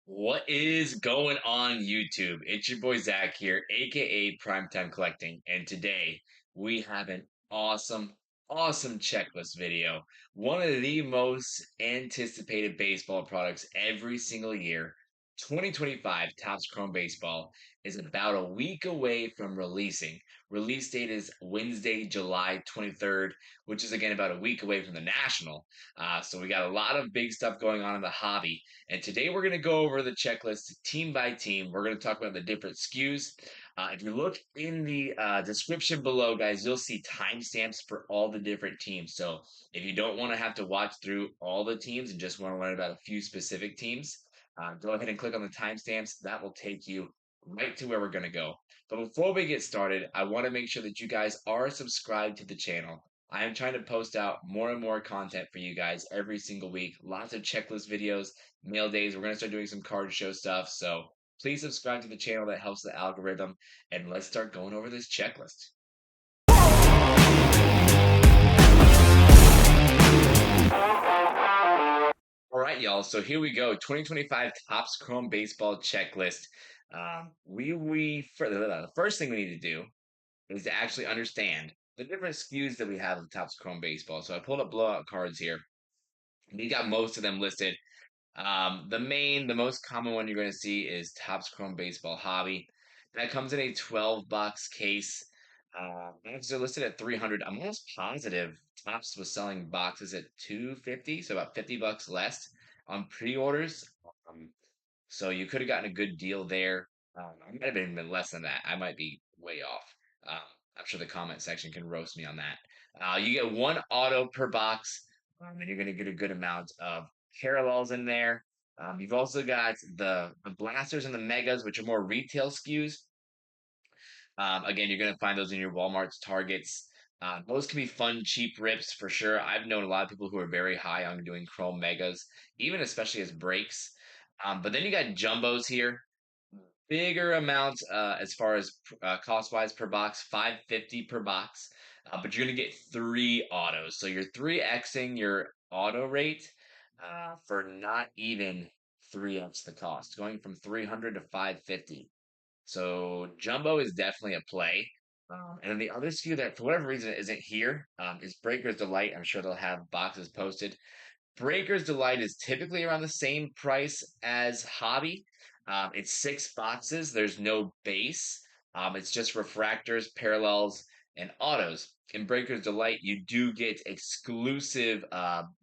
What is going on YouTube? It's your boy Zach here, aka Primetime Collecting, and today we have an awesome checklist video. One of the most anticipated baseball products every single year. 2025 Topps Chrome Baseball is about a week away from releasing. Release date is Wednesday, July 23rd, which is again about a week away from the National. So we got a lot of big stuff going on in the hobby. And today we're going to go over the checklist team by team. We're going to talk about the different SKUs. If you look in the description below, guys, you'll see timestamps for all the different teams. So if you don't want to have to watch through all the teams and just want to learn about a few specific teams, go ahead and click on the timestamps. That will take you right to where we're going to go. But before we get started, I want to make sure that you guys are subscribed to the channel. I am trying to post out more and more content for you guys every single week. Lots of checklist videos, mail days. We're going to start doing some card show stuff. So please subscribe to the channel. That helps the algorithm. And let's start going over this checklist. All right, y'all. So here we go. 2025 Topps Chrome Baseball checklist. The first thing we need to do is to actually understand the different SKUs that we have of Topps Chrome Baseball. So I pulled up blowout cards here. We got most of them listed. The most common one you're going to see is Topps Chrome Baseball Hobby. That comes in a 12 box case. They're listed at 300. I'm almost positive Topps was selling boxes at 250, so about 50 bucks less on pre-orders. Um, so you could have gotten a good deal there. I might have been less than that. I might be way off. Um, I'm sure the comment section can roast me on that. You get one auto per box, and you're going to get a good amount of parallels in there. You've also got the blasters and the megas, which are more retail SKUs. Again, you're going to find those in your Walmart's, Targets. Those can be fun, cheap rips for sure. I've known a lot of people who are very high on doing Chrome Megas, even especially as breaks. But then you got jumbos here, bigger amounts as far as cost wise per box, 550 per box. But you're gonna get three autos, so you're 3xing your auto rate for not even 3x the cost, going from 300 to 550. So jumbo is definitely a play. And then the other SKU that for whatever reason isn't here is Breaker's Delight. I'm sure they'll have boxes posted. Breaker's Delight is typically around the same price as Hobby. It's six boxes. There's no base. It's just refractors, parallels, and autos. In Breaker's Delight, you do get exclusive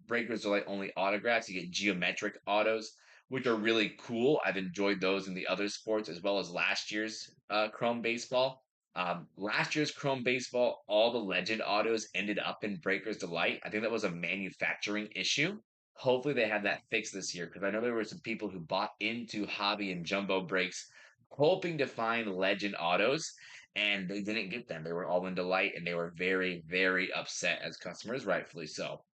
Breaker's Delight only autographs. You get geometric autos, which are really cool. I've enjoyed those in the other sports as well as last year's Chrome Baseball. Last year's Chrome Baseball, all the legend autos ended up in Breaker's Delight. I think that was a manufacturing issue. Hopefully they have that fixed this year because I know there were some people who bought into hobby and jumbo breaks hoping to find legend autos and they didn't get them. They were all in Delight and they were very upset as customers, rightfully so.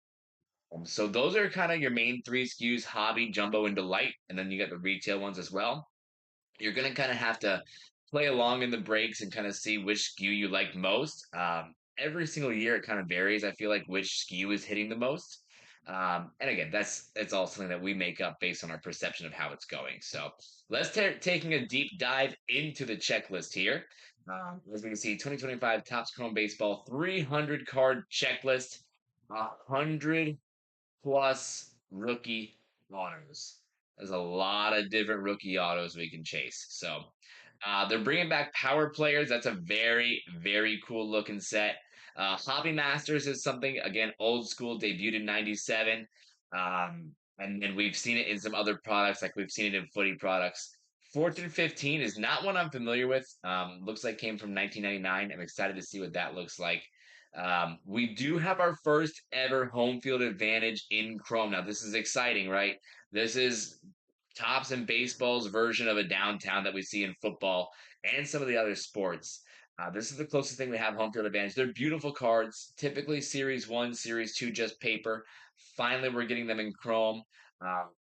So those are kind of your main three SKUs, hobby, jumbo, and Delight. And then you got the retail ones as well. You're going to kind of have to play along in the breaks and kind of see which SKU you like most. Every single year it kind of varies. I feel like which SKU is hitting the most. And again, that's all something that we make up based on our perception of how it's going. So let's taking a deep dive into the checklist here. As we can see, 2025 Topps Chrome Baseball 300 card checklist, 100 plus rookie autos. There's a lot of different rookie autos we can chase. So they're bringing back power players. That's a very cool looking set. Hobby Masters is something, again, old school, debuted in 97. And then we've seen it in some other products, like we've seen it in footy products. Fortune 15 is not one I'm familiar with. Looks like came from 1999. I'm excited to see what that looks like. We do have our first ever home field advantage in Chrome. Now, this is exciting, right? This is Tops and Baseball's version of a downtown that we see in football and some of the other sports. This is the closest thing we have home field advantage. They're beautiful cards, typically Series 1, Series 2, just paper. Finally, we're getting them in Chrome.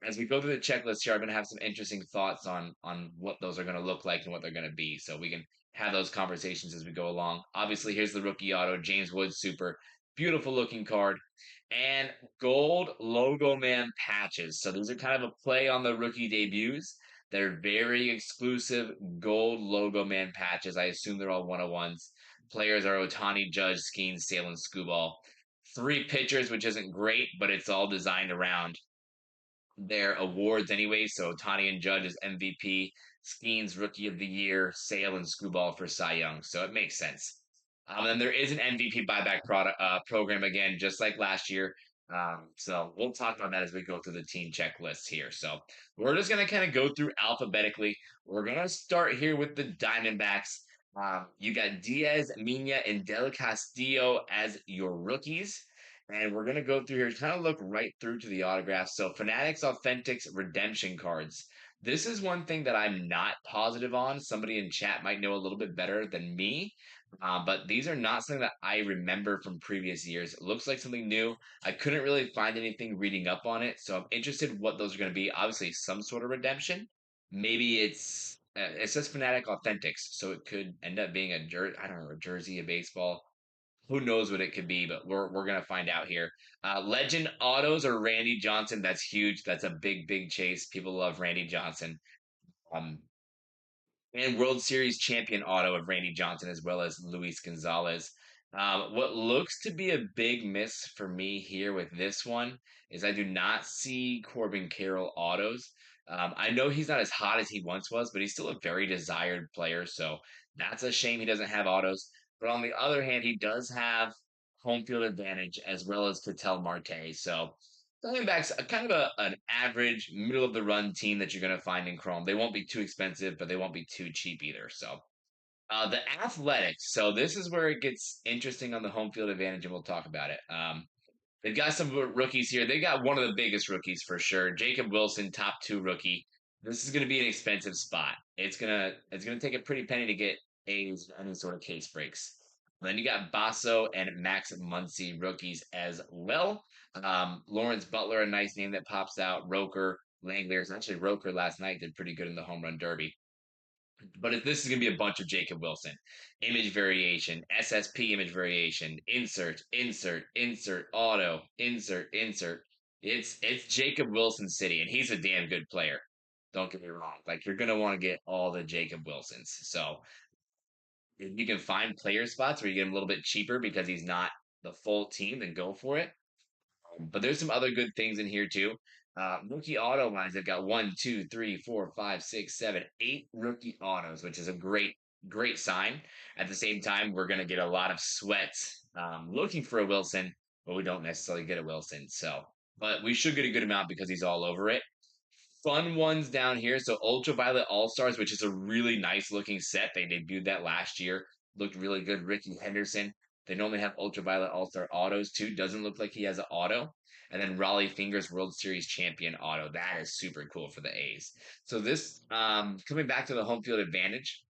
As we go through the checklist here, I'm going to have some interesting thoughts on what those are going to look like and what they're going to be. So we can have those conversations as we go along. Obviously, here's the rookie auto, James Woods Super. Beautiful looking card. And gold logo man patches. So these are kind of a play on the rookie debuts. They're very exclusive gold logo man patches. I assume they're all 101s. Players are Otani, Judge, Skeens, Sale, and Skubal. Three pitchers, which isn't great, but it's all designed around their awards anyway. So Otani and Judge is MVP, Skeens Rookie of the Year, Sale and Skubal for Cy Young. So it makes sense. And there is an MVP buyback product program again, just like last year. So we'll talk about that as we go through the team checklist here. So we're just gonna kind of go through alphabetically. We're gonna start here with the Diamondbacks. You got Diaz, Mina, and Del Castillo as your rookies. And we're gonna go through here, kind of look right through to the autographs. So Fanatics Authentics Redemption cards. This is one thing that I'm not positive on. Somebody in chat might know a little bit better than me. But these are not something that I remember from previous years. It looks like something new. I couldn't really find anything reading up on it, so I'm interested what those are going to be. Obviously, some sort of redemption. Maybe it says Fanatic Authentics, so it could end up being I don't know, a jersey, a baseball. Who knows what it could be, but we're gonna find out here. Legend autos or Randy Johnson. That's huge. That's a big chase. People love Randy Johnson. Um, and World Series champion auto of Randy Johnson as well as Luis Gonzalez. What looks to be a big miss for me here with this one is I do not see Corbin Carroll autos. I know he's not as hot as he once was, but he's still a very desired player. So that's a shame he doesn't have autos. But on the other hand, he does have home field advantage as well as Ketel Marte. So Diamondbacks, a kind of an average, middle of the run team that you're going to find in Chrome. They won't be too expensive, but they won't be too cheap either. So, the Athletics. So this is where it gets interesting on the home field advantage, and we'll talk about it. They've got some rookies here. They got one of the biggest rookies for sure, Jacob Wilson, top two rookie. This is going to be an expensive spot. It's gonna take a pretty penny to get A's any sort of case breaks. Then you got Basso and Max Muncy rookies as well. Lawrence Butler, a nice name that pops out. Roker, Langoliers. Actually, Roker last night did pretty good in the home run derby. But this is going to be a bunch of Jacob Wilson. Image variation, SSP image variation, insert, auto, insert. It's Jacob Wilson City, and he's a damn good player. Don't get me wrong. Like you're gonna want to get all the Jacob Wilsons. So if you can find player spots where you get him a little bit cheaper because he's not the full team, then go for it. But there's some other good things in here too. Rookie auto wise, they've got one, two, three, four, five, six, seven, eight rookie autos, which is a great sign. At the same time, we're gonna get a lot of sweats looking for a Wilson, but we don't necessarily get a Wilson. So, but we should get a good amount because he's all over it. Fun ones down here. So Ultraviolet All Stars, which is a really nice looking set. They debuted that last year. Looked really good. Ricky Henderson. They normally have Ultraviolet All Star autos too. Doesn't look like he has an auto. And then Raleigh Fingers World Series champion auto. That is super cool for the A's. So this coming back to the home field advantage,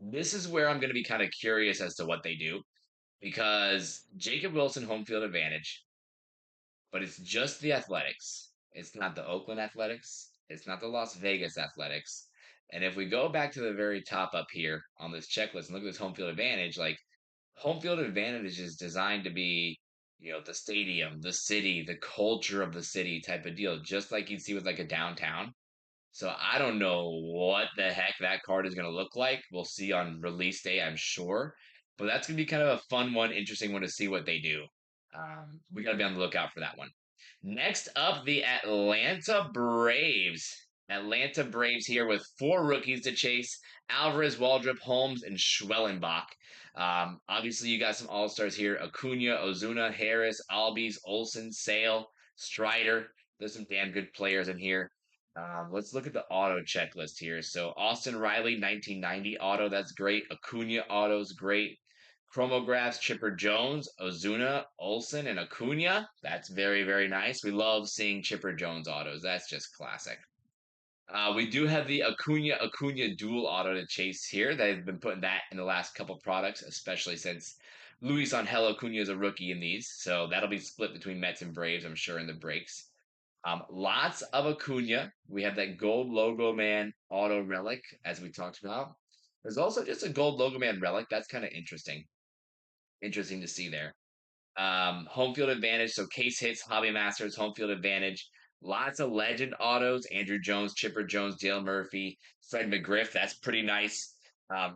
this is where I'm going to be kind of curious as to what they do because Jacob Wilson home field advantage, but it's just the Athletics. It's not the Oakland Athletics. It's not the Las Vegas Athletics. And if we go back to the very top up here on this checklist and look at this home field advantage, like home field advantage is designed to be, the stadium, the city, the culture of the city type of deal, just like you'd see with like a downtown. So I don't know what the heck that card is going to look like. We'll see on release day, I'm sure. But that's going to be kind of a fun one, interesting one to see what they do. We got to be on the lookout for that one. Next up, the Atlanta Braves. Atlanta Braves here with four rookies to chase: Alvarez, Waldrop, Holmes, and Schwellenbach. Obviously, you got some all stars here: Acuna, Ozuna, Harris, Albies, Olson, Sale, Strider. There's some damn good players in here. Let's look at the auto checklist here. So Austin Riley, 1990 auto, that's great. Acuna auto's great. Chromographs, Chipper Jones, Ozuna, Olson, and Acuna. That's very nice. We love seeing Chipper Jones autos. That's just classic. We do have the Acuna dual auto to chase here. They've been putting that in the last couple products, especially since Luis Angel Acuna is a rookie in these. So that'll be split between Mets and Braves, I'm sure, in the breaks. Lots of Acuna. We have that gold logo man auto relic, as we talked about. There's also just a gold logo man relic. That's kind of interesting. Interesting to see there. Home field advantage. So case hits, hobby masters, home field advantage. Lots of legend autos: Andrew Jones, Chipper Jones, Dale Murphy, Fred McGriff. That's pretty nice.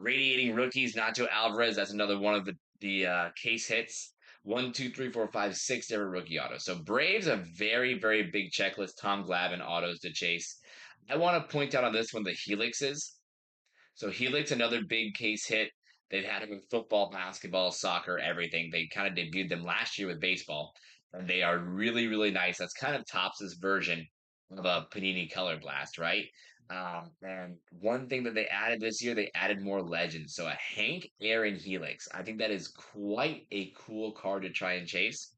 Radiating rookies: Nacho Alvarez. That's another one of the case hits. One, two, three, four, five, six different rookie autos. So Braves a very, very big checklist. Tom Glavine autos to chase. I want to point out on this one the helixes. So Helix, another big case hit. They've had him in football, basketball, soccer, everything. They kind of debuted them last year with baseball, and they are really, really nice. That's kind of Topps' version of a Panini Color Blast, right? And one thing that they added this year, they added more legends. So a Hank Aaron Helix. I think that is quite a cool card to try and chase.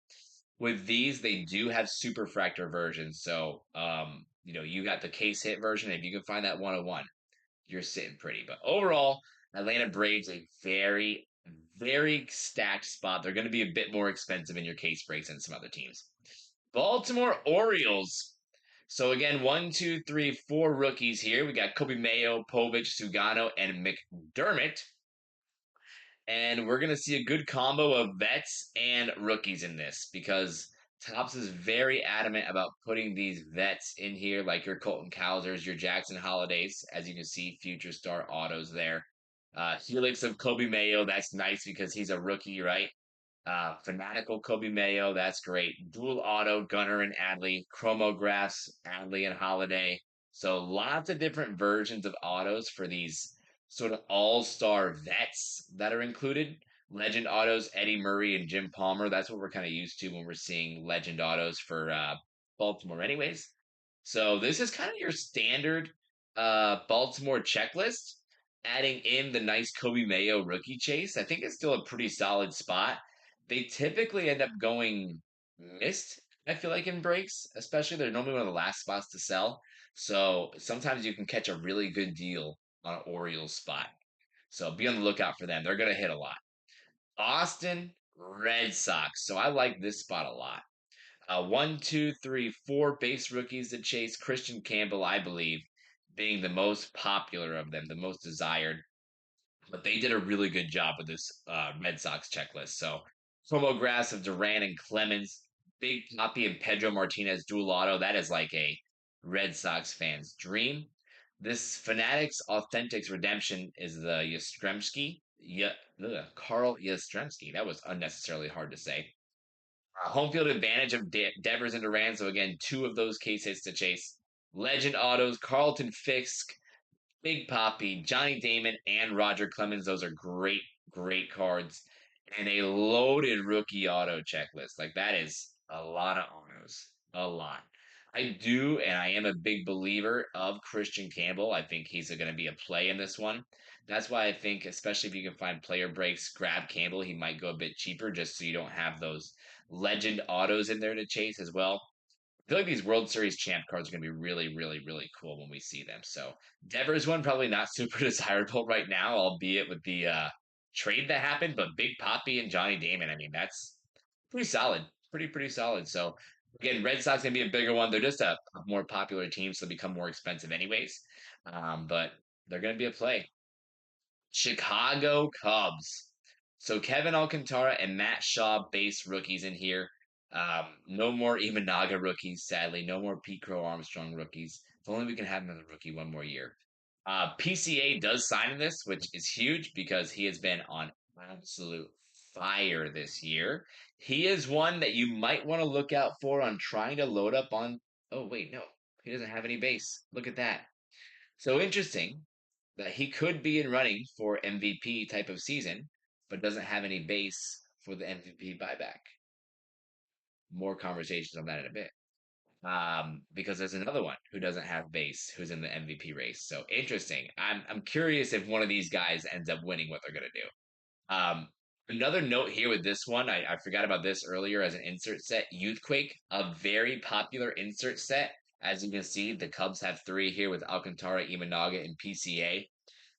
With these, they do have super fractor versions. So, you got the case hit version. If you can find that 101, you're sitting pretty. But overall, Atlanta Braves a very, very stacked spot. They're going to be a bit more expensive in your case breaks than some other teams. Baltimore Orioles. So again, one, two, three, four rookies here. We got Kobe Mayo, Povich, Sugano, and McDermott. And we're going to see a good combo of vets and rookies in this because Topps is very adamant about putting these vets in here, like your Colton Cowsers, your Jackson Holidays, as you can see, future star autos there. Helix of Kobe Mayo, that's nice because he's a rookie, right? Fanatical Kobe Mayo, that's great. Dual auto, Gunner and Adley. Chromographs, Adley and Holiday. So lots of different versions of autos for these sort of all-star vets that are included. Legend autos, Eddie Murray and Jim Palmer. That's what we're kind of used to when we're seeing legend autos for Baltimore anyways. So this is kind of your standard Baltimore checklist. Adding in the nice Kobe Mayo rookie chase, I think it's still a pretty solid spot. They typically end up going missed, I feel like, in breaks, especially they're normally one of the last spots to sell. So sometimes you can catch a really good deal on an Orioles spot. So be on the lookout for them. They're going to hit a lot. Austin Red Sox. So I like this spot a lot. One, two, three, four base rookies to chase. Christian Campbell, I believe, being the most popular of them, the most desired. But they did a really good job with this Red Sox checklist. So Tomographs of Duran and Clemens, Big Poppy and Pedro Martinez dual auto. That is like a Red Sox fan's dream. This Fanatics Authentics Redemption is the Yastrzemski. Yeah, Carl Yastrzemski. That was unnecessarily hard to say. Home field advantage of Devers and Duran. So again, two of those case hits to chase. Legend autos, Carlton Fisk, Big Poppy, Johnny Damon, and Roger Clemens. Those are great, great cards. And a loaded rookie auto checklist. Like that is a lot of autos. A lot. I do, and I am a big believer of Christian Campbell. I think he's going to be a play in this one. That's why I think, especially if you can find player breaks, grab Campbell. He might go a bit cheaper just so you don't have those legend autos in there to chase as well. I feel like these World Series champ cards are going to be really, really, really cool when we see them. So Devers one probably not super desirable right now, albeit with the trade that happened. But Big Poppy and Johnny Damon, I mean, that's pretty solid, pretty solid. So again, Red Sox gonna be a bigger one. They're just a more popular team, so they become more expensive anyways. But they're gonna be a play. Chicago Cubs. So Kevin Alcantara and Matt Shaw base rookies in here. No more Imanaga rookies, sadly. No more Pete Crow Armstrong rookies. If only we can have another rookie one more year. PCA does sign in this, which is huge because he has been on absolute fire this year. He is one that you might want to look out for on trying to load up on. Oh, wait, no. He doesn't have any base. Look at that. So interesting that he could be in running for MVP type of season, but doesn't have any base for the MVP buyback. More conversations on that in a bit. Because there's another one who doesn't have base who's in the MVP race. So interesting. I'm curious if one of these guys ends up winning what they're gonna do. Another note here with this one, I forgot about this earlier as an insert set. Youthquake, a very popular insert set. As you can see, the Cubs have three here with Alcantara, Imanaga, and PCA.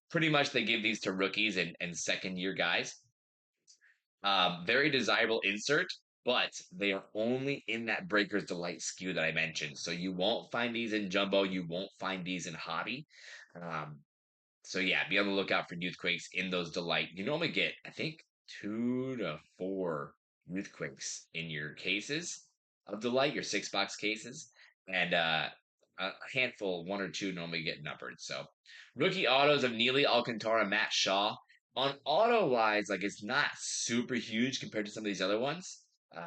Pretty much they give these to rookies and second year guys. Very desirable insert, but they are only in that Breaker's Delight SKU that I mentioned. So you won't find these in Jumbo. You won't find these in Hobby. Um, so yeah, be on the lookout for Youthquakes in those Delight. You normally get, I think, 2 to 4 Youthquakes in your cases of Delight, your 6 box cases. and a handful, one or two normally get numbered. So rookie autos of Neely Alcantara, Matt Shaw. On auto wise, like it's not super huge compared to some of these other ones.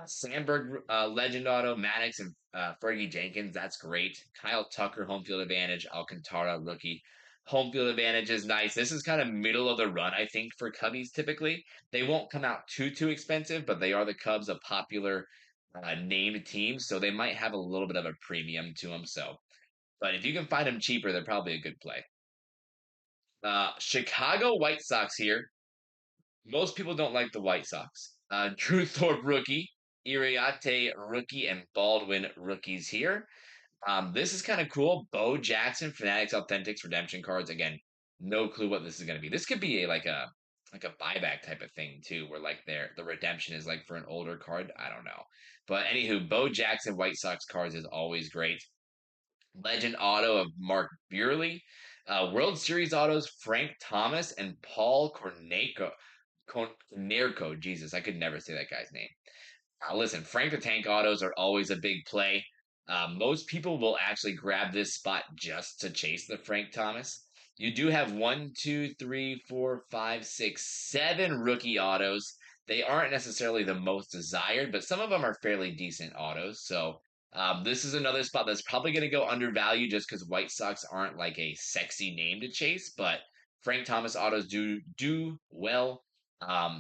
Sandberg legend auto, Maddox and Fergie Jenkins, that's great. Kyle Tucker, home field advantage, Alcantara rookie. Home field advantage is nice. This is kind of middle of the run, I think, for Cubbies typically. They won't come out too expensive, but they are the Cubs, a popular named teams, so they might have a little bit of a premium to them. So, but if you can find them cheaper, they're probably a good play. Chicago White Sox here. Most people don't like the White Sox. Drew Thorpe rookie, Iriarte rookie, and Baldwin rookies here. This is kind of cool. Bo Jackson, Fanatics Authentics Redemption cards. Again, no clue what this is going to be. This could be like a buyback type of thing too, where like the redemption is like for an older card. I don't know, but anywho, Bo Jackson White Sox cards is always great. Legend auto of Mark Buehrle. World Series autos Frank Thomas and Paul Corneco. Cornerco. Jesus, I could never say that guy's name. Listen, Frank the Tank autos are always a big play. Most people will actually grab this spot just to chase the Frank Thomas. You do have one, two, three, four, five, six, seven rookie autos. They aren't necessarily the most desired, but some of them are fairly decent autos. So this is another spot that's probably going to go undervalued just because White Sox aren't like a sexy name to chase, but Frank Thomas autos do well.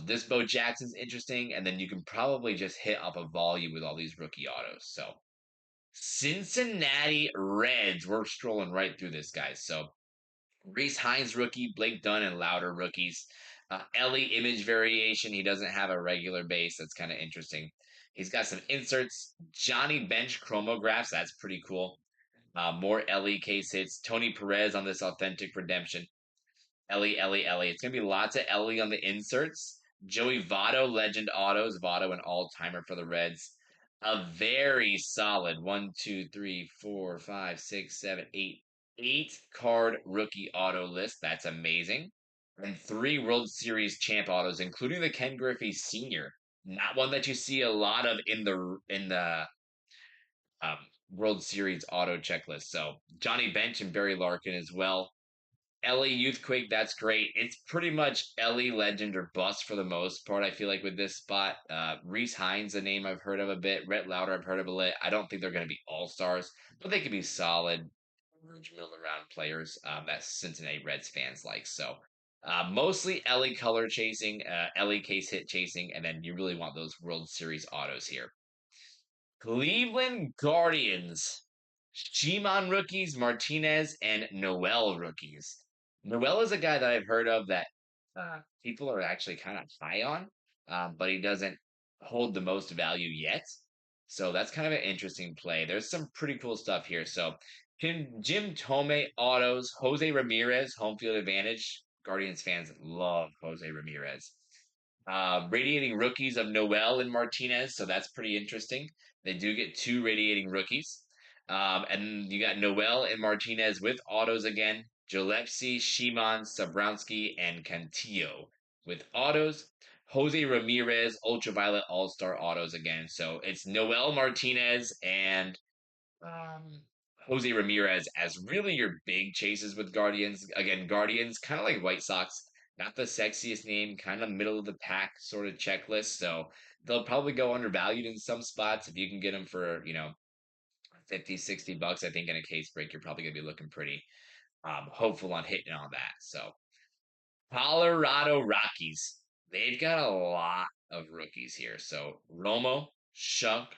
This Bo Jackson's interesting, and then you can probably just hit up a volume with all these rookie autos. So Cincinnati Reds, we're strolling right through this, guys. So Reese Hines rookie, Blake Dunn and Louder rookies. Ellie image variation. He doesn't have a regular base. That's kind of interesting. He's got some inserts. Johnny Bench chromographs. That's pretty cool. More Ellie case hits. Tony Perez on this authentic redemption. Ellie. It's gonna be lots of Ellie on the inserts. Joey Votto, legend autos. Votto, an all-timer for the Reds. A very solid one, two, three, four, five, six, seven, eight card rookie auto list. That's amazing. And three World Series champ autos, including the Ken Griffey Sr. Not one that you see a lot of in the um, World Series auto checklist. So Johnny Bench and Barry Larkin as well. Ellie Youthquake, that's great. It's pretty much Ellie Legend or Bust for the most part, I feel like, with this spot. Reese Hines, a name I've heard of a bit. Rhett Lauder, I've heard of a bit. I don't think they're going to be all stars, but they could be solid, middle around players that Cincinnati Reds fans like. So mostly Ellie color chasing, Ellie case hit chasing, and then you really want those World Series autos here. Cleveland Guardians. Shimon rookies, Martinez, and Noel rookies. Noel is a guy that I've heard of that people are actually kind of high on, but he doesn't hold the most value yet. So that's kind of an interesting play. There's some pretty cool stuff here. So Jim Tome autos, Jose Ramirez, home field advantage. Guardians fans love Jose Ramirez. Radiating rookies of Noel and Martinez, so that's pretty interesting. They do get two radiating rookies. And you got Noel and Martinez with autos again. Gillespie, Shimon, Sabrowski, and Cantillo with autos. Jose Ramirez, Ultraviolet All Star autos again. So it's Noel Martinez and um, Jose Ramirez as really your big chases with Guardians. Again, Guardians, kind of like White Sox, not the sexiest name, kind of middle of the pack sort of checklist. So they'll probably go undervalued in some spots. If you can get them for, 50, $60, I think in a case break, you're probably going to be looking pretty hopeful on hitting on that. So Colorado Rockies, they've got a lot of rookies here. So Romo, Shunk,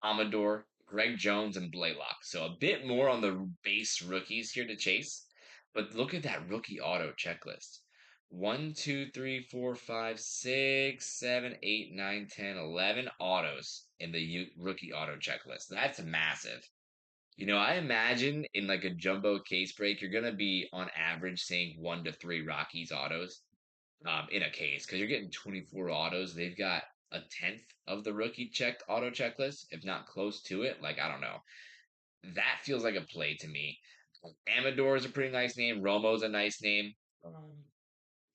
Amador, Greg Jones, and Blaylock. So a bit more on the base rookies here to chase. But look at that rookie auto checklist. 1, 2, 3, 4, 5, 6, 7, 8, 9, 10, 11 autos in the rookie auto checklist. That's massive. I imagine in like a jumbo case break, you're gonna be on average seeing 1 to 3 Rockies autos in a case because you're getting 24 autos. They've got a tenth of the rookie checked auto checklist, if not close to it. Like I don't know, that feels like a play to me. Amador is a pretty nice name. Romo's a nice name.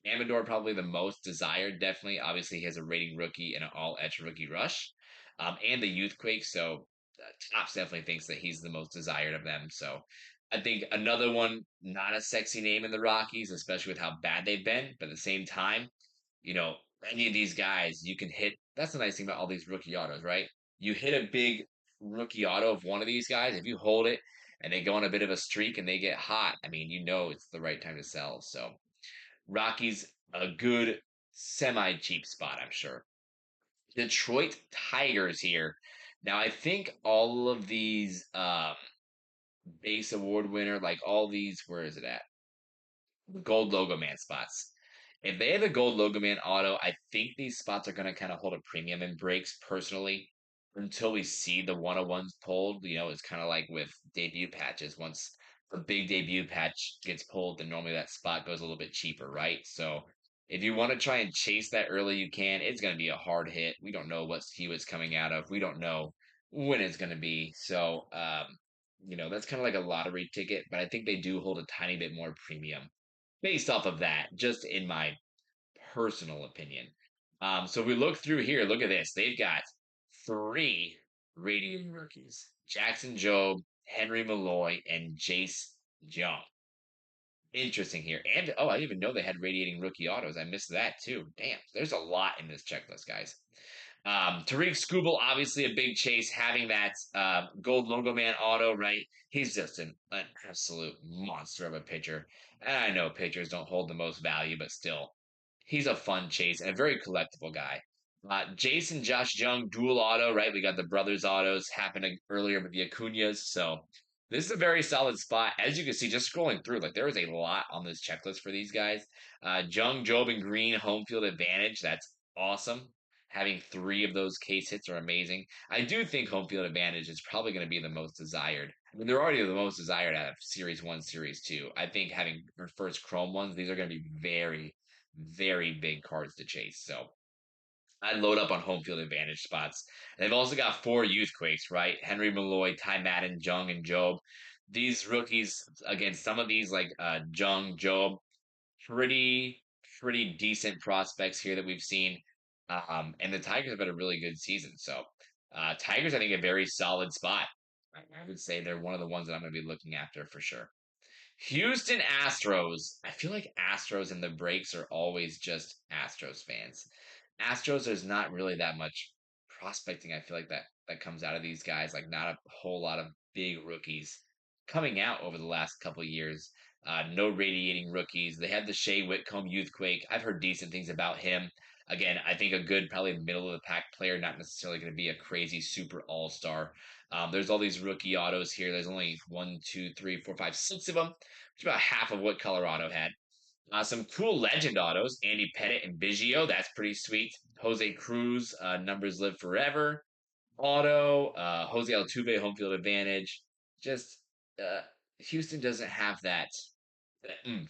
Amador probably the most desired. Definitely, obviously, he has a rating rookie and an all edge rookie rush, and the youthquake. So Tops definitely thinks that he's the most desired of them. So I think another one, not a sexy name in the Rockies, especially with how bad they've been. But at the same time, you know, any of these guys, you can hit. That's the nice thing about all these rookie autos, right? You hit a big rookie auto of one of these guys, if you hold it and they go on a bit of a streak and they get hot, I mean, you know it's the right time to sell. So Rockies, a good semi cheap spot, I'm sure. Detroit Tigers here. Now, I think all of these base award winner, like all these, where is it at? Gold logo man spots. If they have a gold logo man auto, I think these spots are going to kind of hold a premium in breaks personally until we see the 101s pulled. You know, it's kind of like with debut patches. Once a big debut patch gets pulled, then normally that spot goes a little bit cheaper, right? So if you want to try and chase that early, you can. It's going to be a hard hit. We don't know what SKU it's coming out of. We don't know when it's going to be. So, that's kind of like a lottery ticket, but I think they do hold a tiny bit more premium based off of that, just in my personal opinion. So if we look through here, look at this. They've got three radiating rookies: Jackson Jobe, Henry Malloy, and Jace Jung. Interesting here. And oh, I didn't even know they had radiating rookie autos. I missed that too. Damn, there's a lot in this checklist, guys. Tariq Skubal, obviously a big chase, having that gold logo man auto, right? He's just an absolute monster of a pitcher. And I know pitchers don't hold the most value, but still, he's a fun chase and a very collectible guy. Jason Josh Jung dual auto, right? We got the brothers autos happening earlier with the Acuñas. So this is a very solid spot. As you can see, just scrolling through, like there is a lot on this checklist for these guys. Jung, Job, and Green home field advantage. That's awesome. Having three of those case hits are amazing. I do think home field advantage is probably going to be the most desired. I mean, they're already the most desired out of Series 1, Series 2. I think having first Chrome ones, these are going to be very, very big cards to chase. So I'd load up on home field advantage spots. And they've also got four youth quakes, right? Henry Malloy, Ty Madden, Jung, and Job. These rookies, again, some of these like Jung, Job, pretty pretty decent prospects here that we've seen. And the Tigers have had a really good season. So Tigers, I think, a very solid spot. I would say they're one of the ones that I'm going to be looking after for sure. Houston Astros. I feel like Astros and the breaks are always just Astros fans. Astros, there's not really that much prospecting. I feel like that comes out of these guys. Like not a whole lot of big rookies coming out over the last couple of years. No radiating rookies. They had the Shea Whitcomb Youthquake. I've heard decent things about him. Again, I think a good, probably middle of the pack player, not necessarily going to be a crazy super all star. There's all these rookie autos here. There's only one, two, three, four, five, six of them, which is about half of what Colorado had. Some cool legend autos: Andy Pettit and Biggio. That's pretty sweet. Jose Cruz, numbers live forever. Auto, Jose Altuve, home field advantage. Just uh, Houston doesn't have that oomph,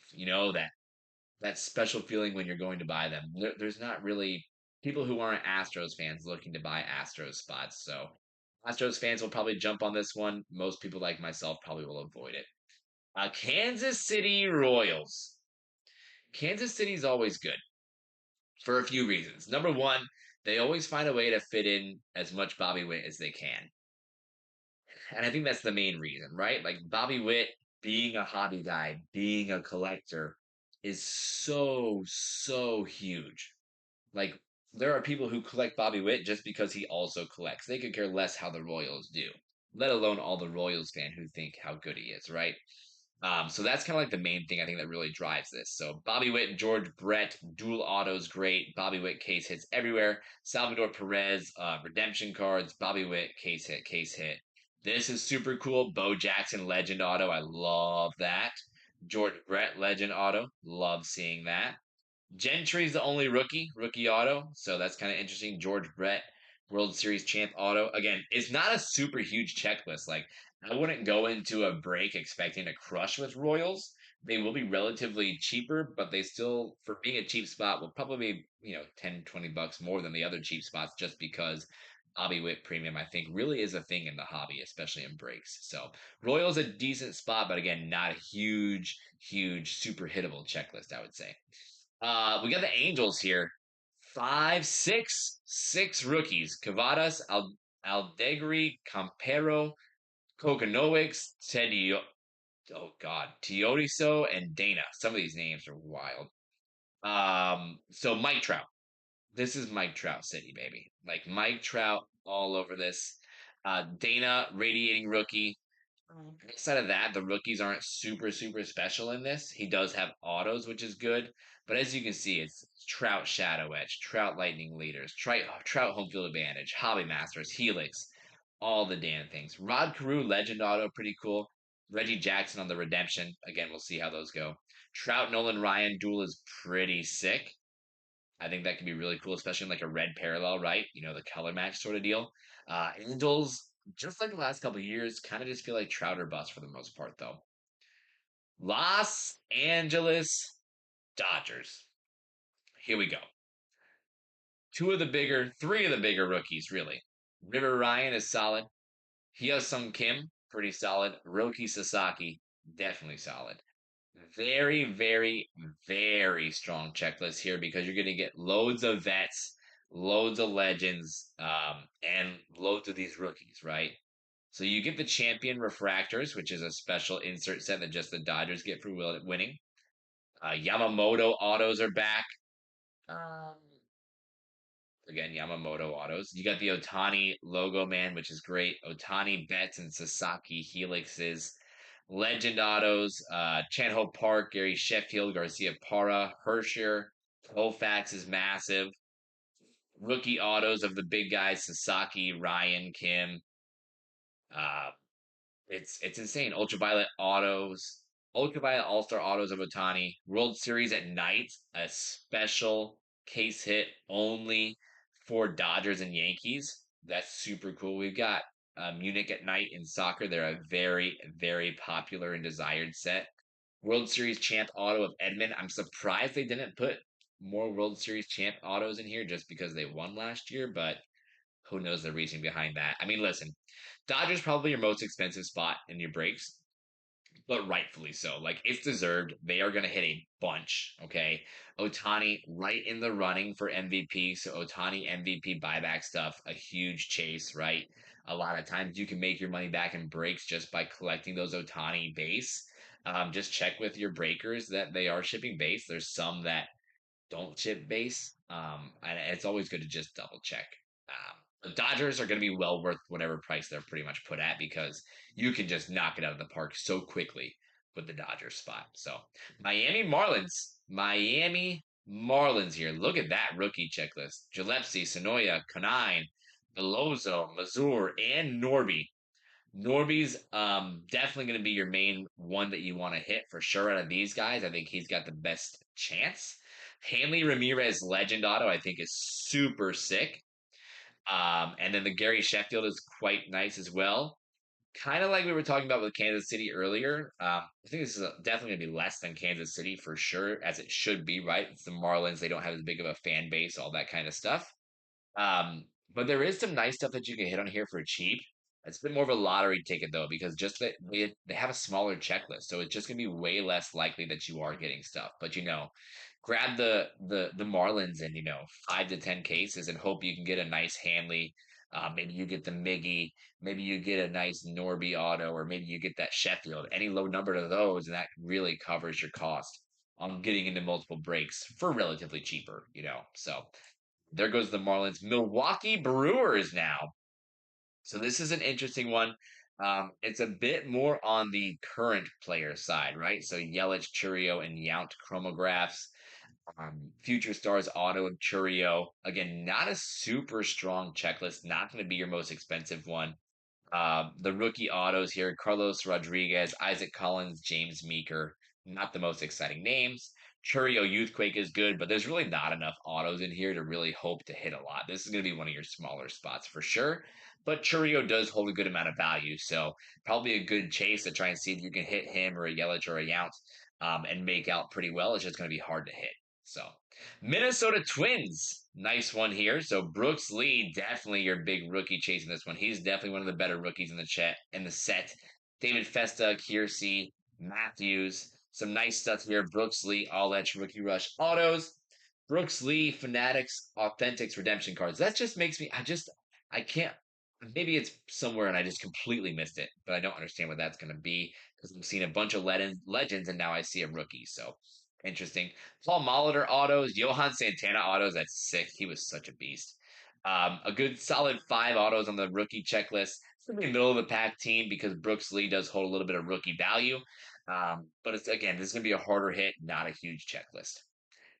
that special feeling when you're going to buy them. There's not really people who aren't Astros fans looking to buy Astros spots. So Astros fans will probably jump on this one. Most people like myself probably will avoid it. Kansas City Royals. Kansas City is always good for a few reasons. Number one, they always find a way to fit in as much Bobby Witt as they can. And I think that's the main reason, right? Like Bobby Witt being a hobby guy, being a collector is so, so huge. Like there are people who collect Bobby Witt just because he also collects. They could care less how the Royals do, let alone all the Royals fan who think how good he is, right? So that's kind of like the main thing I think that really drives this. So Bobby Witt and George Brett, dual autos, great. Bobby Witt case hits everywhere. Salvador Perez, redemption cards. Bobby Witt case hit, case hit. This is super cool. Bo Jackson legend auto. I love that. George Brett legend auto. Love seeing that. Gentry's the only rookie auto. So that's kind of interesting. George Brett, World Series champ auto. Again, it's not a super huge checklist. Like, I wouldn't go into a break expecting to crush with Royals. They will be relatively cheaper, but they still, for being a cheap spot, will probably be, 10, $20 more than the other cheap spots just because Bobby Witt premium, I think, really is a thing in the hobby, especially in breaks. So Royals a decent spot, but again, not a huge, huge, super hittable checklist, I would say. We got the Angels here. Five, six rookies. Cavadas, Aldegri, Campero, Kokanowics, Tedio, oh God, Teodiso, and Dana. Some of these names are wild. So Mike Trout. This is Mike Trout City, baby. Like Mike Trout all over this. Dana, radiating rookie. Outside of that, the rookies aren't super special in this. He does have autos, which is good. But as you can see, it's Trout Shadow Edge, Trout Lightning Leaders, Trout Home Field Advantage, Hobby Masters, Helix, all the damn things. Rod Carew, Legend Auto, pretty cool. Reggie Jackson on the Redemption. Again, we'll see how those go. Trout Nolan Ryan duel is pretty sick. I think that could be really cool, especially in like a red parallel, right? You know, the color match sort of deal. Angels, just like the last couple of years, kind of just feel like Trout or bust for the most part, though. Los Angeles Dodgers. Here we go. Three of the bigger rookies, really. River Ryan is solid. Hyosung Kim, pretty solid. Roki Sasaki, definitely solid. Very strong checklist here because you're going to get loads of vets, loads of legends, and loads of these rookies, right? So you get the champion refractors, which is a special insert set that just the Dodgers get for winning. Yamamoto autos are back. Um, Again, Yamamoto autos. You got the Otani logo man, which is great. Otani, Betts, and Sasaki helixes. Legend autos, Chan-Ho Park, Gary Sheffield, Garcia Parra, Hersher, Koufax is massive. Rookie autos of the big guys, Sasaki, Ryan, Kim. Uh, it's insane. Ultraviolet autos, Ultraviolet All-Star autos of Otani. World Series at night, a special case hit only for Dodgers and Yankees. That's super cool. We've got Munich at night in soccer. They're a very popular and desired set. World Series champ auto of Edmund. I'm surprised they didn't put more World Series champ autos in here just because they won last year, but who knows the reason behind that. I mean, listen, Dodgers probably your most expensive spot in your breaks, but rightfully so. Like it's deserved. They are going to hit a bunch. Okay. Otani right in the running for MVP. So Otani MVP buyback stuff, a huge chase, right? A lot of times you can make your money back in breaks just by collecting those Otani base. Just check with your breakers that they are shipping base. There's some that don't ship base. And it's always good to just double check. The Dodgers are going to be well worth whatever price they're pretty much put at because you can just knock it out of the park so quickly with the Dodgers spot. So Miami Marlins here. Look at that rookie checklist: Gillespie, Sonoya, Canine, Veloso, Mazur, and Norby. Norby's definitely going to be your main one that you want to hit for sure out of these guys. I think he's got the best chance. Hanley Ramirez Legend Auto, I think, is super sick. And then the Gary Sheffield is quite nice as well. Kind of like we were talking about with Kansas City earlier. I think this is definitely going to be less than Kansas City for sure, as it should be, right? It's the Marlins. They don't have as big of a fan base, all that kind of stuff. Um, but there is some nice stuff that you can hit on here for cheap. It's a bit more of a lottery ticket though, because just that they have a smaller checklist, so it's just gonna be way less likely that you are getting stuff. But grab the Marlins in 5 to 10 cases and hope you can get a nice Hanley. Maybe you get the Miggy, maybe you get a nice Norby auto, or maybe you get that Sheffield. Any low number of those, and that really covers your cost on getting into multiple breaks for relatively cheaper. So there goes the Marlins. Milwaukee Brewers now. So this is an interesting one. It's a bit more on the current player side, right? So Yelich, Churio, and Yount chromographs. Future Stars Auto and Churio. Again, not a super strong checklist. Not going to be your most expensive one. The rookie autos here: Carlos Rodriguez, Isaac Collins, James Meeker. Not the most exciting names. Churio Youthquake is good, but there's really not enough autos in here to really hope to hit a lot. This is going to be one of your smaller spots for sure. But Churio does hold a good amount of value, so probably a good chase to try and see if you can hit him or a Yelich or a Yount and make out pretty well. It's just going to be hard to hit. So, Minnesota Twins, nice one here. So Brooks Lee, definitely your big rookie chasing this one. He's definitely one of the better rookies in the set. David Festa, Kiersey, Matthews, some nice stuff here. Brooks Lee, all that rookie rush autos. Brooks Lee, Fanatics, Authentics, Redemption cards. That just makes me. I can't. Maybe it's somewhere and I just completely missed it, but I don't understand what that's going to be because I've seen a bunch of legends and now I see a rookie. So interesting. Paul Molitor autos, Johan Santana autos. That's sick. He was such a beast. A good solid 5 autos on the rookie checklist. It's going to be a middle of the pack team because Brooks Lee does hold a little bit of rookie value. But it's again, this is going to be a harder hit, not a huge checklist.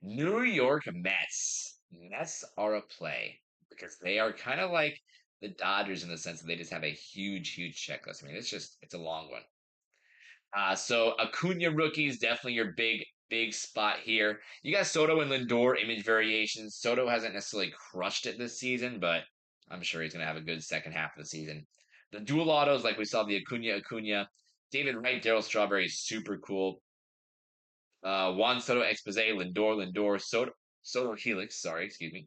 New York Mets. Mets are a play because they are kind of like the Dodgers in the sense that they just have a huge, huge checklist. I mean, it's a long one. So Acuna rookies definitely your big spot here. You got Soto and Lindor image variations. Soto hasn't necessarily crushed it this season, but I'm sure he's gonna have a good second half of the season. The dual autos, like we saw the Acuna, David Wright, Daryl Strawberry, is super cool. Juan Soto Expose, Lindor, Soto Helix, sorry, excuse me.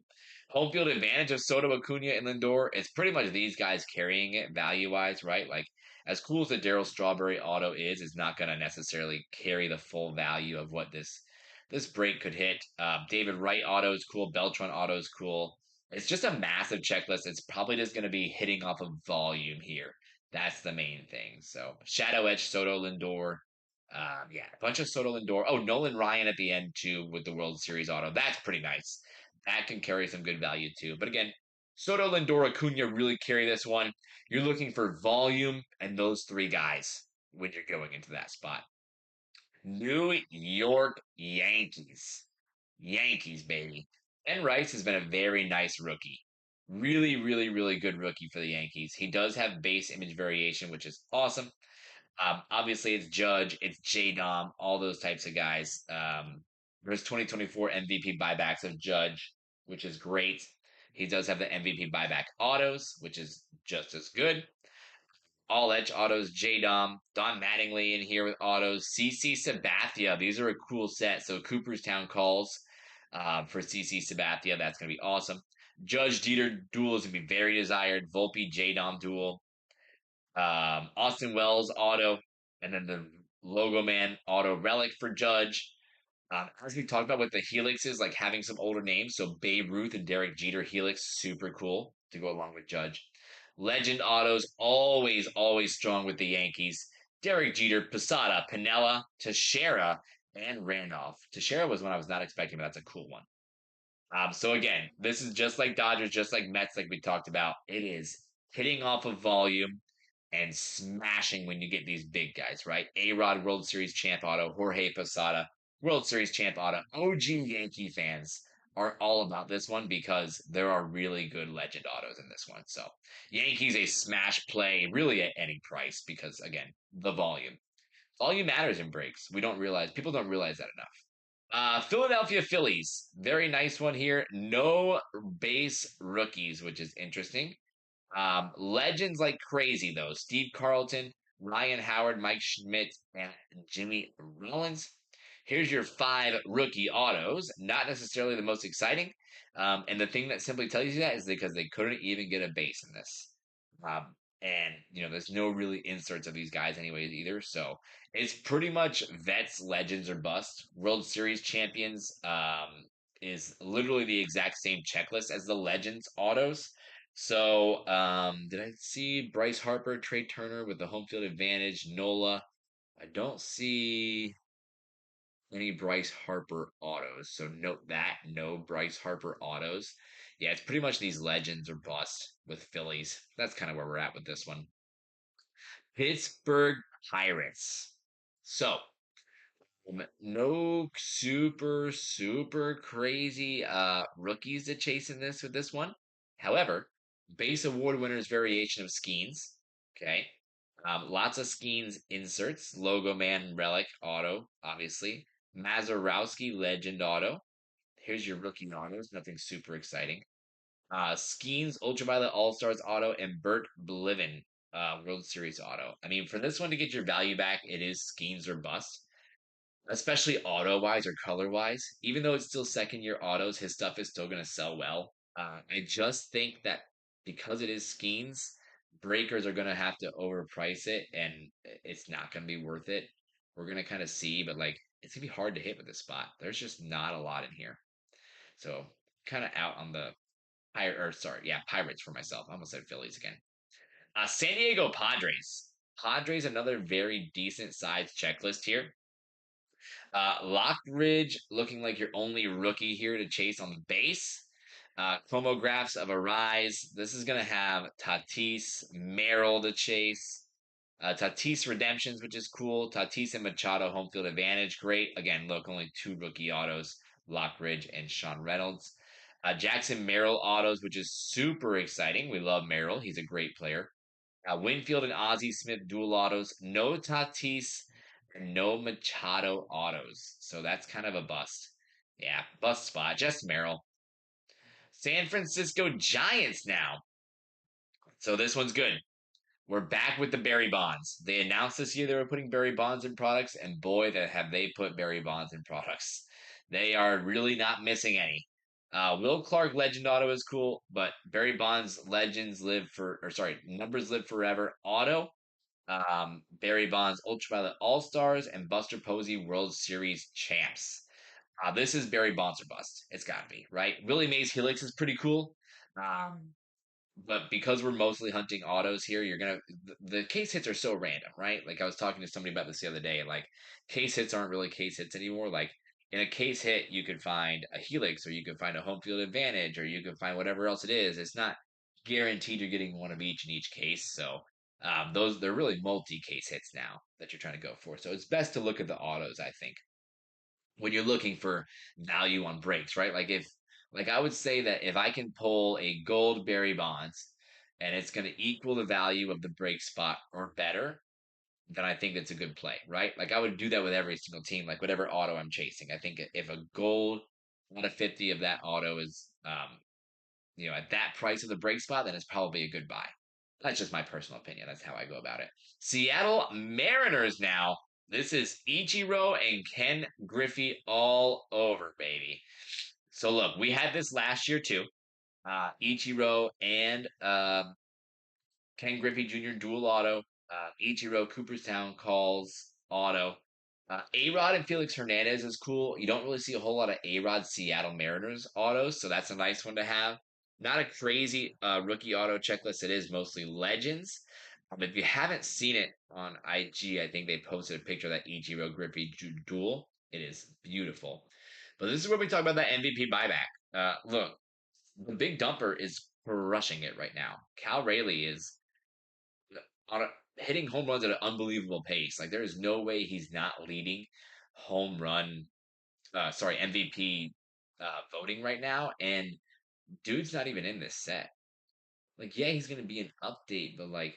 Home field advantage of Soto, Acuna, and Lindor. It's pretty much these guys carrying it value wise, right? Like, as cool as the Daryl Strawberry auto is not going to necessarily carry the full value of what this break could hit. David Wright auto is cool. Beltran auto is cool. It's just a massive checklist. It's probably just going to be hitting off of volume here. That's the main thing. So, Shadow Edge, Soto, Lindor, yeah, a bunch of Soto Lindor. Oh, Nolan Ryan at the end too with the World Series auto. That's pretty nice. That can carry some good value too. But again, Soto, Lindor, Acuna really carry this one. You're looking for volume and those 3 guys when you're going into that spot. New York Yankees. Yankees, baby. Ben Rice has been a very nice rookie. Really, really, really good rookie for the Yankees. He does have base image variation, which is awesome. Obviously, it's Judge, it's J Dom, all those types of guys. There's 2024 MVP buybacks of Judge, which is great. He does have the MVP buyback autos, which is just as good. All Edge autos, J Dom, Don Mattingly in here with autos, CC Sabathia. These are a cool set. So Cooperstown calls for CC Sabathia. That's going to be awesome. Judge Dieter duel is going to be very desired. Volpe J Dom duel. Austin Wells auto, and then the Logo Man auto relic for Judge. As we talked about with the helixes, like having some older names, so Babe Ruth and Derek Jeter helix, super cool to go along with Judge. Legend autos, always strong with the Yankees. Derek Jeter, Posada, Pinella, Teixeira, and Randolph. Teixeira was one I was not expecting, but that's a cool one. So again, this is just like Dodgers, just like Mets, like we talked about. It is hitting off of volume and smashing when you get these big guys, right? A-Rod World Series champ auto, Jorge Posada, World Series champ auto. OG Yankee fans are all about this one because there are really good legend autos in this one. So Yankees a smash play really at any price because again, the volume. Volume matters in breaks. People don't realize that enough. Philadelphia Phillies. Very nice one here. No base rookies, which is interesting. Legends like crazy, though. Steve Carlton, Ryan Howard, Mike Schmidt, and Jimmy Rollins. Here's your 5 rookie autos. Not necessarily the most exciting. And the thing that simply tells you that is because they couldn't even get a base in this. And there's no really inserts of these guys anyways either. So it's pretty much vets, legends, or bust. World Series champions is literally the exact same checklist as the legends autos. So did I see Bryce Harper, Trey Turner with the home field advantage, Nola? I don't see any Bryce Harper autos. So note that no Bryce Harper autos. Yeah, it's pretty much these legends or bust with Phillies. That's kind of where we're at with this one. Pittsburgh Pirates. So no super crazy rookies to chase in this with this one. However, base award winners variation of Skeens. Okay. Lots of Skeens inserts, logo man relic auto, obviously. Mazarowski legend auto. Here's your rookie autos, nothing super exciting. Skeens Ultraviolet All Stars auto and Bert Blivin World Series auto. I mean, for this one to get your value back, it is Skeens or bust, especially auto wise or color wise. Even though it's still second year autos, his stuff is still going to sell well. I just think that because it is Skeens, breakers are going to have to overprice it and it's not going to be worth it. We're going to kind of see, but like it's going to be hard to hit with this spot. There's just not a lot in here. So kind of out on the Pirates for myself. I almost said Phillies again. San Diego Padres. Padres, another very decent sized checklist here. Lockridge looking like your only rookie here to chase on the base. Chromographs of Arise. This is going to have Tatis, Merrill to chase. Tatis Redemptions, which is cool. Tatis and Machado home field advantage. Great. Again, look, only two rookie autos Lockridge and Sean Reynolds. Jackson Merrill autos, which is super exciting. We love Merrill. He's a great player. Winfield and Ozzie Smith dual autos. No Tatis and no Machado autos. So that's kind of a bust. Yeah, bust spot. Just Merrill. San Francisco Giants now. So this one's good. We're back with the Barry Bonds. They announced this year they were putting Barry Bonds in products, and boy, that have they put Barry Bonds in products. They are really not missing any. Will Clark Legend Auto is cool, but Barry Bonds Legends live for, or sorry, numbers live forever. Auto, Barry Bonds Ultraviolet All Stars, and Buster Posey World Series champs. This is Barry Bonds or bust. It's got to be right. Willie Mays Helix is pretty cool. Um, but because we're mostly hunting autos here, you're gonna the case hits are so random, right? Like I was talking to somebody about this the other day. Like case hits aren't really case hits anymore. Like in a case hit, you could find a helix, or you could find a home field advantage, or you could find whatever else it is. It's not guaranteed you're getting one of each in each case. So those they're really multi case hits now that you're trying to go for. So it's best to look at the autos, I think, when you're looking for value on breaks, right? Like I would say that if I can pull a gold Barry Bonds and it's going to equal the value of the break spot or better, then I think it's a good play, right? Like I would do that with every single team, like whatever auto I'm chasing. I think if a gold out of 50 of that auto is at that price of the break spot, then it's probably a good buy. That's just my personal opinion. That's how I go about it. Seattle Mariners now. This is Ichiro and Ken Griffey all over, baby. So look, we had this last year too. Ichiro and Ken Griffey Jr. dual auto. Ichiro Cooperstown calls auto. A-Rod and Felix Hernandez is cool. You don't really see a whole lot of A-Rod Seattle Mariners autos, so that's a nice one to have. Not a crazy rookie auto checklist. It is mostly legends. If you haven't seen it on IG, I think they posted a picture of that Ichiro Griffey duel. It is beautiful. But this is where we talk about that MVP buyback. Look, the big dumper is crushing it right now. Cal Raleigh is on hitting home runs at an unbelievable pace. Like there is no way he's not leading home run, MVP voting right now. And dude's not even in this set. Like, yeah, he's gonna be an update, but like,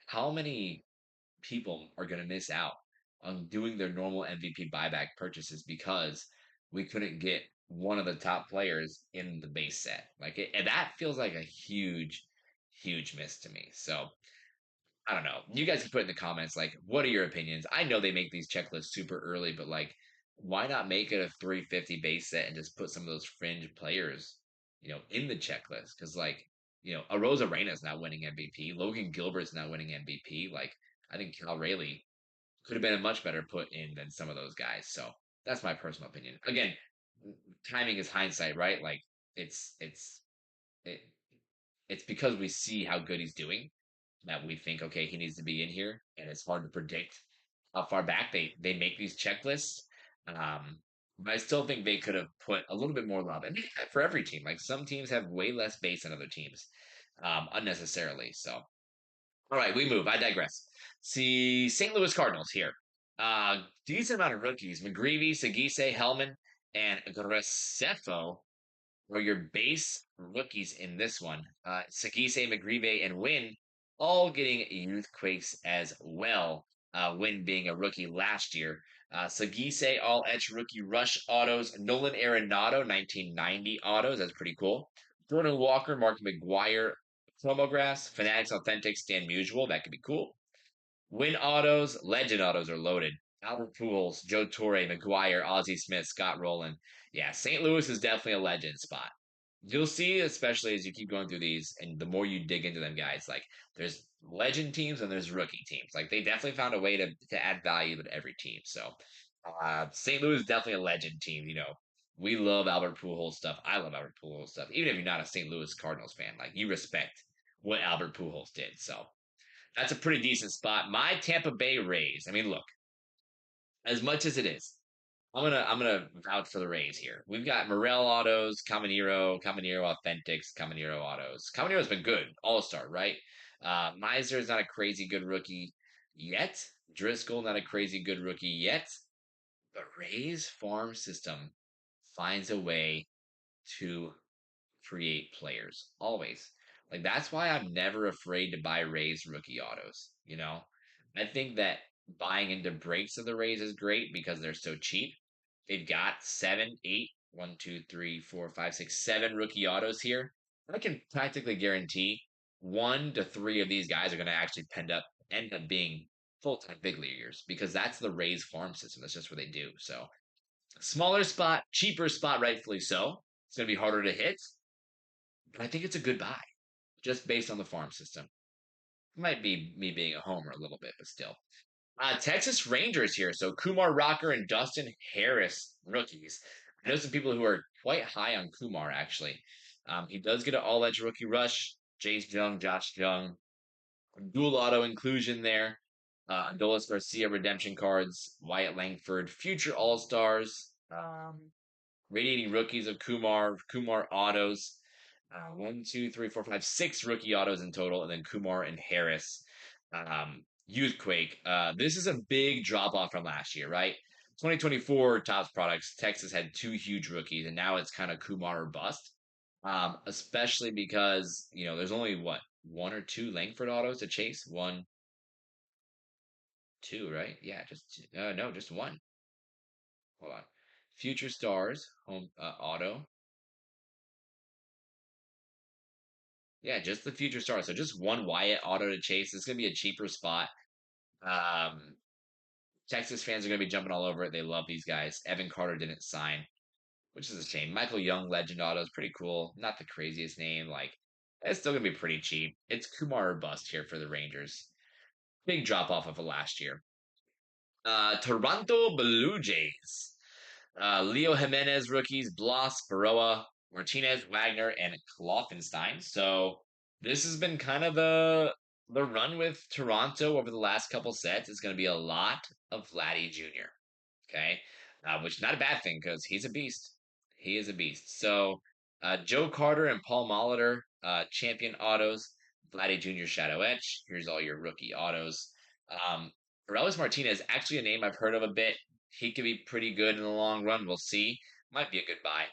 how many people are gonna miss out on doing their normal MVP buyback purchases because we couldn't get one of the top players in the base set? And that feels like a huge, huge miss to me. So I don't know. You guys can put in the comments like, what are your opinions? I know they make these checklists super early, but like, why not make it a 350 base set and just put some of those fringe players, in the checklist? Because like, Arosa Reina's not winning MVP. Logan Gilbert's not winning MVP. Like, I think Cal Raleigh could have been a much better put in than some of those guys. So that's my personal opinion. Again, timing is hindsight, right? Like, it's it, it's because we see how good he's doing that we think, okay, he needs to be in here, and it's hard to predict how far back they make these checklists. But I still think they could have put a little bit more love, and for every team, like some teams have way less base than other teams, unnecessarily. So, all right, we move. I digress. See, St. Louis Cardinals here. Decent amount of rookies: McGreevy, Sagise, Hellman, and Graceffo or your base rookies in this one. Sagise, McGreevy, and Wynn all getting Youthquakes as well. Wynn being a rookie last year. Sagise all etch rookie rush autos. Nolan Arenado 1990 autos. That's pretty cool. Jordan Walker, Mark McGuire chromographs. Fanatics Authentic, Stan Musial. That could be cool. Win autos, legend autos are loaded. Albert Pujols, Joe Torre, McGuire, Ozzie Smith, Scott Rowland. Yeah, St. Louis is definitely a legend spot. You'll see, especially as you keep going through these, and the more you dig into them guys, like there's legend teams and there's rookie teams. Like they definitely found a way to add value to every team. So St. Louis is definitely a legend team. We love Albert Pujols stuff. I love Albert Pujols stuff. Even if you're not a St. Louis Cardinals fan, like you respect what Albert Pujols did. So That's a pretty decent spot. My Tampa Bay Rays. I mean, look, as much as it is, I'm gonna vouch for the Rays here. We've got Morel autos, Caminero Authentics, Caminero autos. Caminero's been good, All Star, right? Miser is not a crazy good rookie yet. Driscoll not a crazy good rookie yet. The Rays farm system finds a way to create players always. Like that's why I'm never afraid to buy Rays rookie autos. I think that buying into breaks of the Rays is great because they're so cheap. They've got seven, eight, one, two, three, four, five, six, seven rookie autos here. I can practically guarantee one to three of these guys are going to actually end up being full-time big leaguers because that's the Rays farm system. That's just what they do. So smaller spot, cheaper spot, rightfully so. It's going to be harder to hit, but I think it's a good buy just based on the farm system. Might be me being a homer a little bit, but still. Texas Rangers here. So Kumar Rocker and Dustin Harris, rookies. I know some people who are quite high on Kumar, actually. He does get an all edge rookie rush. Jace Jung, Josh Jung, dual auto inclusion there. Adolis Garcia redemption cards, Wyatt Langford, future All Stars, radiating rookies of Kumar autos. One, two, three, four, five, six rookie autos in total, and then Kumar and Harris. Youthquake. This is a big drop off from last year, right? 2024 Topps products. Texas had two huge rookies, and now it's kind of Kumar or bust. Especially because there's only what one or two Langford autos to chase. One, two, right? Yeah, just no, just one. Hold on. Future Stars home auto. Yeah, just the future stars. So just one Wyatt auto to chase. It's gonna be a cheaper spot. Um, Texas fans are gonna be jumping all over it. They love these guys. Evan Carter didn't sign, which is a shame. Michael Young Legend auto is pretty cool. Not the craziest name. Like it's still gonna be pretty cheap. It's Kumar or bust here for the Rangers. Big drop off of last year. Toronto Blue Jays. Leo Jimenez rookies, Bloss, Baroa, Martinez, Wagner, and Kloffenstein. So this has been kind of the run with Toronto over the last couple sets. It's going to be a lot of Vladdy Jr. Okay, which is not a bad thing because he's a beast. He is a beast. So Joe Carter and Paul Molitor, champion autos. Vladdy Jr. Shadow Etch. Here's all your rookie autos. Arelis Martinez, actually a name I've heard of a bit. He could be pretty good in the long run. We'll see. Might be a good buy.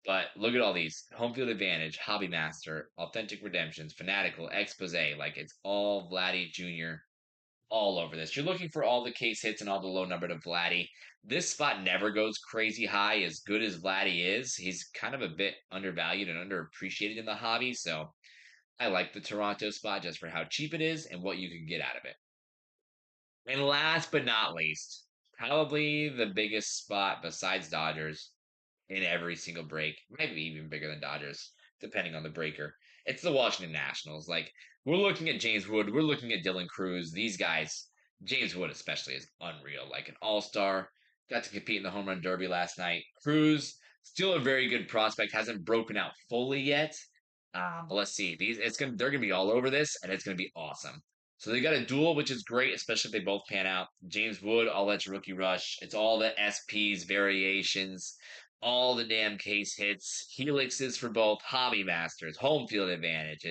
But look at all these. Home field advantage, hobby master, authentic redemptions, fanatical, expose. Like it's all Vladdy Jr. all over this. You're looking for all the case hits and all the low number to Vladdy. This spot never goes crazy high. As good as Vladdy is, he's kind of a bit undervalued and underappreciated in the hobby. So I like the Toronto spot just for how cheap it is and what you can get out of it. And last but not least, probably the biggest spot besides Dodgers in every single break, maybe even bigger than Dodgers, depending on the breaker. It's the Washington Nationals. Like, we're looking at James Wood, we're looking at Dylan Cruz. These guys, James Wood especially, is unreal. Like an all-star, got to compete in the home run derby last night. Cruz, still a very good prospect, hasn't broken out fully yet. But let's see. They're gonna be all over this, and it's gonna be awesome. So they got a duel, which is great, especially if they both pan out. James Wood, all that's rookie rush. It's all the SPs, variations, all the damn case hits, helixes for both hobby masters, home field advantage.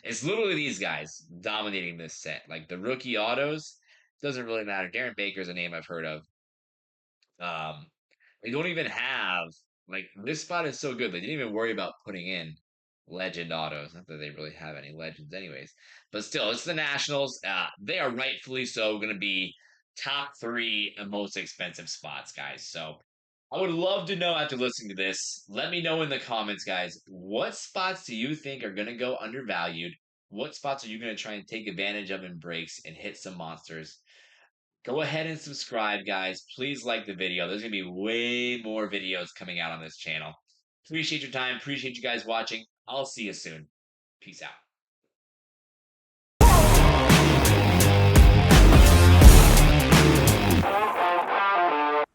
It's literally these guys dominating this set. Like the rookie autos, doesn't really matter. Darren Baker's a name I've heard of. Um, they don't even have like this spot is so good. They didn't even worry about putting in legend autos. Not that they really have any legends, anyways. But still, it's the Nationals. They are rightfully so going to be top three most expensive spots, guys. So I would love to know after listening to this. Let me know in the comments, guys. What spots do you think are going to go undervalued? What spots are you going to try and take advantage of in breaks and hit some monsters? Go ahead and subscribe, guys. Please like the video. There's going to be way more videos coming out on this channel. Appreciate your time. Appreciate you guys watching. I'll see you soon. Peace out.